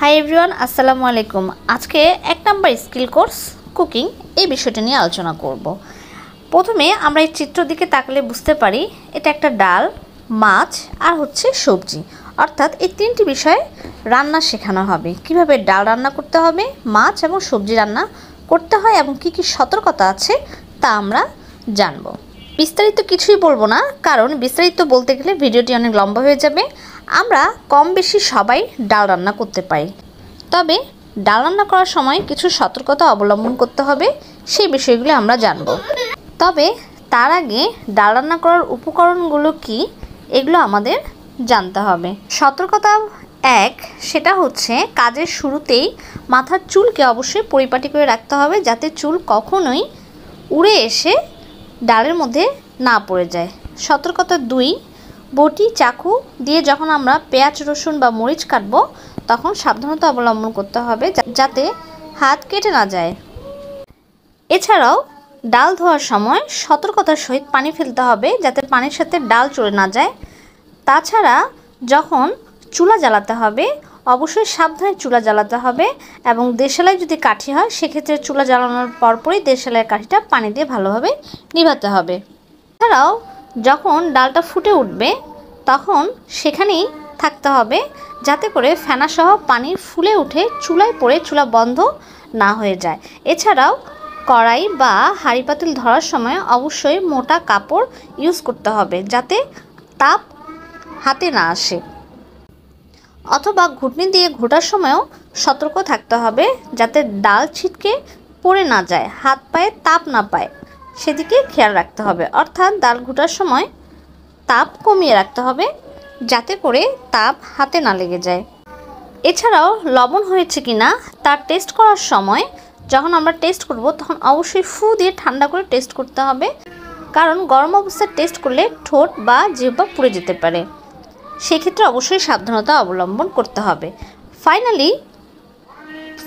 Hi everyone, আসসালামু আলাইকুম। আজকে 1 নাম্বার স্কিল কোর্স কুকিং এই বিষয়টা নিয়ে আলোচনা করব। প্রথমে আমরা এই চিত্র দিকে তাকালে বুঝতে পারি এটা একটা ডাল, মাছ আর হচ্ছে সবজি, অর্থাৎ এই তিনটি বিষয়ে রান্না শেখানো হবে। কিভাবে ডাল রান্না করতে হবে, মাছ এবং সবজি রান্না করতে হয় এবং কি কি সতর্কতা আছে তা আমরা জানব। বিস্তারিত কিছুই বলবো না, কারণ বিস্তারিত বলতে গেলে ভিডিওটি অনেক লম্বা হয়ে যাবে। আমরা কম বেশি সবাই ডাল রান্না করতে পারি, তবে ডাল রান্না করার সময় কিছু সতর্কতা অবলম্বন করতে হবে, সেই বিষয়গুলো আমরা জানব। তবে তার আগে ডাল রান্না করার উপকরণগুলো কি এগুলো আমাদের জানতে হবে। সতর্কতা 1, সেটা হচ্ছে কাজের শুরুতেই মাথার চুলকে অবশ্যই পরিপাটি করে রাখতে হবে, যাতে চুল কখনোই উড়ে এসে ডালের মধ্যে না পড়ে যায়। সতর্কতা 2, বটি চাকু দিয়ে যখন আমরা পেঁয়াজ রসুন বা মরিচ কাটবো তখন সাবধানতা অবলম্বন করতে হবে যাতে হাত কেটে না যায়। এছাড়াও ডাল ধোয়ার সময় সতর্কতার সহিত পানি ফেলতে হবে যাতে পানির সাথে ডাল চলে না যায়। তাছাড়া যখন চুলা জ্বালাতে হবে অবশ্যই সাবধানে চুলা জ্বালাতে হবে, এবং দেশালায় যদি কাঠি হয় সেক্ষেত্রে চুলা জ্বালানোর পরপরই দেশালাইয়ের কাঠিটা পানি দিয়ে ভালোভাবে নিভাতে হবে। এছাড়াও যখন ডালটা ফুটে উঠবে তখন সেখানেই থাকতে হবে যাতে করে ফেনাসহ পানি ফুলে উঠে চুলায় পড়ে চুলা বন্ধ না হয়ে যায়। এছাড়াও কড়াই বা হাঁড়ি পাতিল ধরার সময় অবশ্যই মোটা কাপড় ইউজ করতে হবে যাতে তাপ হাতে না আসে, অথবা ঘুটনি দিয়ে ঘোটার সময়ও সতর্ক থাকতে হবে যাতে ডাল ছিটকে পড়ে না যায়, হাত পায়ে তাপ না পায় সেদিকে খেয়াল রাখতে হবে। অর্থাৎ ডাল ঘোটার সময় তাপ কমিয়ে রাখতে হবে যাতে করে তাপ হাতে না লেগে যায়। এছাড়াও লবণ হয়েছে কিনা তার টেস্ট করার সময় যখন আমরা টেস্ট করব তখন অবশ্যই ফু দিয়ে ঠান্ডা করে টেস্ট করতে হবে, কারণ গরম অবস্থায় টেস্ট করলে ঠোঁট বা জিহ্বা পুড়ে যেতে পারে, সেক্ষেত্রে অবশ্যই সাবধানতা অবলম্বন করতে হবে। ফাইনালি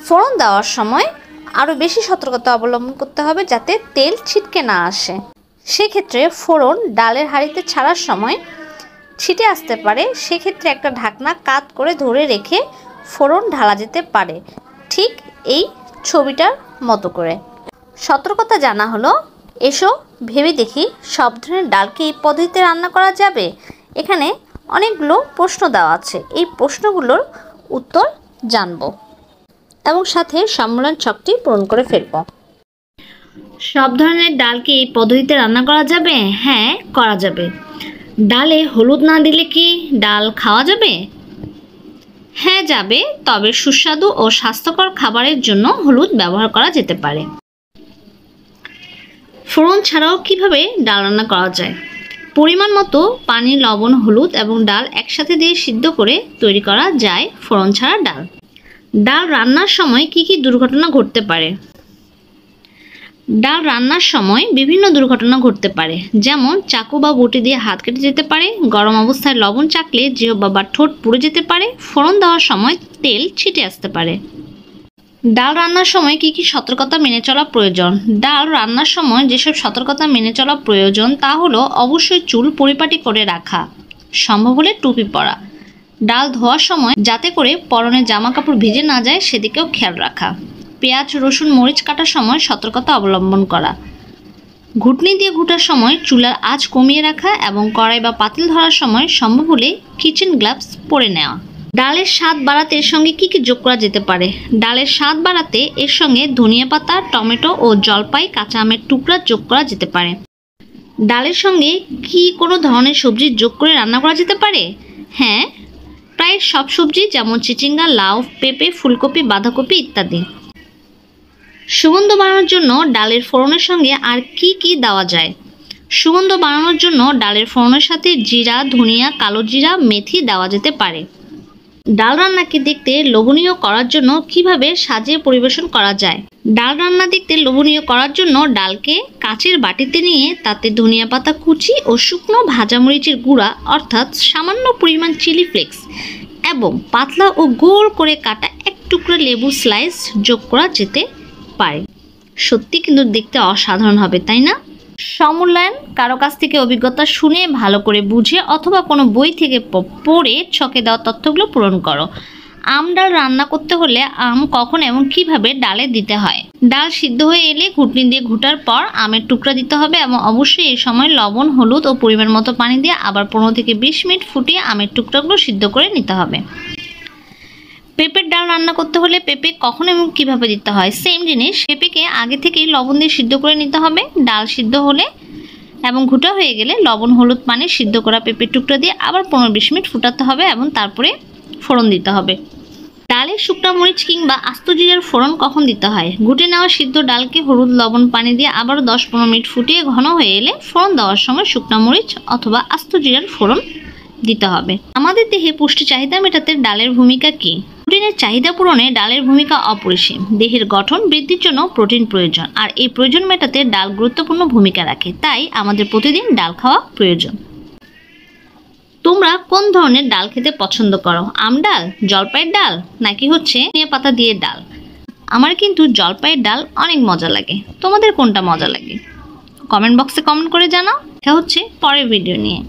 ফোড়ন দেওয়ার সময় আরও বেশি সতর্কতা অবলম্বন করতে হবে যাতে তেল ছিটকে না আসে। সেক্ষেত্রে ফোড়ন ডালের হাঁড়িতে ছাড়ার সময় ছিটে আসতে পারে, সেক্ষেত্রে একটা ঢাকনা কাত করে ধরে রেখে ফোড়ন ঢালা যেতে পারে, ঠিক এই ছবিটার মতো করে। সতর্কতা জানা হলো, এসো ভেবে দেখি সব ধরনের ডালকে এই পদ্ধতিতে রান্না করা যাবে। এখানে অনেকগুলো প্রশ্ন দেওয়া আছে, এই প্রশ্নগুলোর উত্তর জানব এবং সাথে সম্মেলন ছকটি পূরণ করে ফেলব। সব ধরনের ডালকে এই পদ্ধতিতে রান্না করা যাবে? হ্যাঁ, করা যাবে। ডালে হলুদ না দিলে কি ডাল খাওয়া যাবে? হ্যাঁ যাবে, তবে সুস্বাদু ও স্বাস্থ্যকর খাবারের জন্য হলুদ ব্যবহার করা যেতে পারে। ফোড়ন ছাড়াও কিভাবে ডাল রান্না করা যায়? পরিমাণ মতো পানি, লবণ, হলুদ এবং ডাল একসাথে দিয়ে সিদ্ধ করে তৈরি করা যায় ফোড়ন ছাড়া ডাল। ডাল রান্নার সময় কি কি দুর্ঘটনা ঘটতে পারে? ডাল রান্নার সময় বিভিন্ন দুর্ঘটনা ঘটতে পারে, যেমন চাকু বা বটি দিয়ে হাত কেটে যেতে পারে, গরম অবস্থায় লবণ চাকলে জিহ্বা বা ঠোঁট পুড়ে যেতে পারে, ফোড়ন দেওয়ার সময় তেল ছিটে আসতে পারে। ডাল রান্নার সময় কি কি সতর্কতা মেনে চলা প্রয়োজন? ডাল রান্নার সময় যেসব সতর্কতা মেনে চলা প্রয়োজন তা হলো অবশ্যই চুল পরিপাটি করে রাখা, সম্ভব হলে টুপি পরা, ডাল ধোয়ার সময় যাতে করে পরনের জামা কাপড় ভিজে না যায় সেদিকেও খেয়াল রাখা, পেঁয়াজ রসুন মরিচ কাটার সময় সতর্কতা অবলম্বন করা, ঘুটনি দিয়ে ঘুটার সময় চুলার আঁচ কমিয়ে রাখা এবং কড়াই বা পাতিল ধরার সময় সম্ভব হলে কিচেন গ্লাভস পরে নেওয়া। ডালের স্বাদ বাড়াতে এর সঙ্গে কি কি যোগ করা যেতে পারে? ডালের স্বাদ বাড়াতে এর সঙ্গে ধনিয়া পাতা, টমেটো ও জলপাই, কাঁচা আমের টুকরা যোগ করা যেতে পারে। ডালের সঙ্গে কি কোনো ধরনের সবজি যোগ করে রান্না করা যেতে পারে? হ্যাঁ, প্রায় সব সবজি, যেমন চিচিঙ্গা, লাউ, পেঁপে, ফুলকপি, বাঁধাকপি ইত্যাদি। সুগন্ধ বাড়ানোর জন্য ডালের ফোড়নের সঙ্গে আর কি কি দেওয়া যায়? সুগন্ধ বাড়ানোর জন্য ডালের ফোড়নের সাথে জিরা, ধনিয়া, কালো জিরা, মেথি দেওয়া যেতে পারে। ডাল রান্নাকে দেখতে লোভনীয় করার জন্য কিভাবে সাজিয়ে পরিবেশন করা যায়? ডাল রান্না দেখতে লোভনীয় করার জন্য ডালকে কাচের বাটিতে নিয়ে তাতে ধনিয়া পাতা কুচি ও শুকনো ভাজা মরিচের গুঁড়া অর্থাৎ সামান্য পরিমাণ চিলি ফ্লেক্স এবং পাতলা ও গোল করে কাটা এক টুকরা লেবু স্লাইস যোগ করা যেতে পারে। সত্যি কিন্তু দেখতে অসাধারণ হবে, তাই না? সমূল্যায়ন কারো কাছ থেকে অভিজ্ঞতা শুনে, ভালো করে বুঝে অথবা কোনো বই থেকে পড়ে ছকে দেওয়া তথ্যগুলো পূরণ করো। আম ডাল রান্না করতে হলে আম কখন এবং কিভাবে ডালে দিতে হয়। ডাল সিদ্ধ হয়ে এলে ঘুটনি দিয়ে ঘুটার পর আমের টুকরা দিতে হবে এবং অবশ্যই এই সময় লবণ, হলুদ ও পরিমাণ মতো পানি দিয়ে আবার 15 থেকে 20 মিনিট ফুটিয়ে আমের টুকরাগুলো সিদ্ধ করে নিতে হবে। পেঁপের ডাল রান্না করতে হলে পেঁপে কখন এবং কিভাবে দিতে হয়, সেম জিনিস। পেঁপেকে আগে থেকেই লবণ দিয়ে সিদ্ধ করে নিতে হবে। ডাল সিদ্ধ হলে এবং ঘুটা হয়ে গেলে লবণ, হলুদ, পানি সিদ্ধ করা পেঁপের টুকরা দিয়ে আবার 15-20 মিনিট ফুটাতে হবে এবং তারপরে ফোড়ন দিতে হবে। ডালে শুকনা মরিচ কিংবা আস্ত জিরার ফোড়ন কখন দিতে হয়, ঘুটে নেওয়া সিদ্ধ ডালকে হলুদ, লবণ, পানি দিয়ে আবারও 10-15 মিনিট ফুটিয়ে ঘন হয়ে এলে ফোড়ন দেওয়ার সময় শুকনা মরিচ অথবা আস্ত জিরার ফোড়ন দিতে হবে। আমাদের দেহে পুষ্টি চাহিদা মেটাতে ডালের ভূমিকা কি? প্রোটিনের চাহিদা পূরণে ডালের ভূমিকা অপরিসীম। দেহের গঠন বৃদ্ধির জন্য প্রোটিন প্রয়োজন, আর এই প্রয়োজন মেটাতে ডাল গুরুত্বপূর্ণ ভূমিকা রাখে। তাই আমাদের প্রতিদিন ডাল খাওয়া প্রয়োজন। তোমরা কোন ধরনের ডাল খেতে পছন্দ করো? আম ডাল, জলপাইয়ের ডাল, নাকি ধনিয়া পাতা দিয়ে ডাল? আমার কিন্তু জলপাইয়ের ডাল অনেক মজা লাগে। তোমাদের কোনটা মজা লাগে? কমেন্ট বক্সে কমেন্ট করে জানাও। দেখা হচ্ছে পরের ভিডিও নিয়ে।